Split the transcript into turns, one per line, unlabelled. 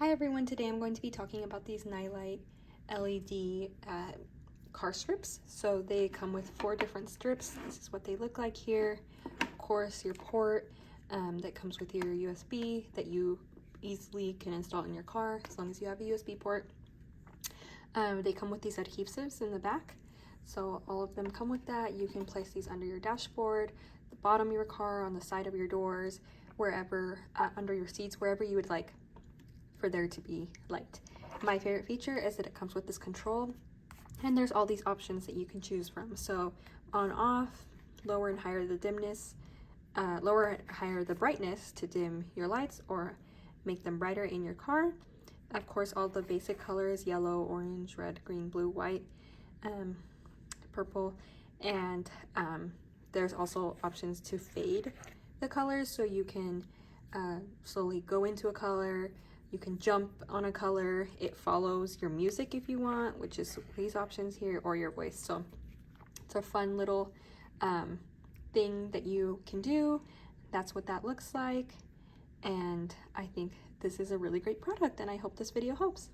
Hi everyone, today I'm going to be talking about these Nightlight LED car strips. So they come with 4 different strips. This is what they look like here. Of course, your port that comes with your USB that you easily can install in your car as long as you have a USB port. They come with these adhesives in the back. So all of them come with that. You can place these under your dashboard, the bottom of your car, on the side of your doors, wherever, under your seats, wherever you would like for there to be light. My favorite feature is that it comes with this control, and there's all these options that you can choose from. So on, off, lower and higher the dimness, lower and higher the brightness to dim your lights or make them brighter in your car. Of course, all the basic colors: yellow, orange, red, green, blue, white, purple, and there's also options to fade the colors, so you can slowly go into a color. You can jump on a color. It follows your music if you want, which is these options here, or your voice. So it's a fun little thing that you can do. That's what that looks like. And I think this is a really great product, and I hope this video helps.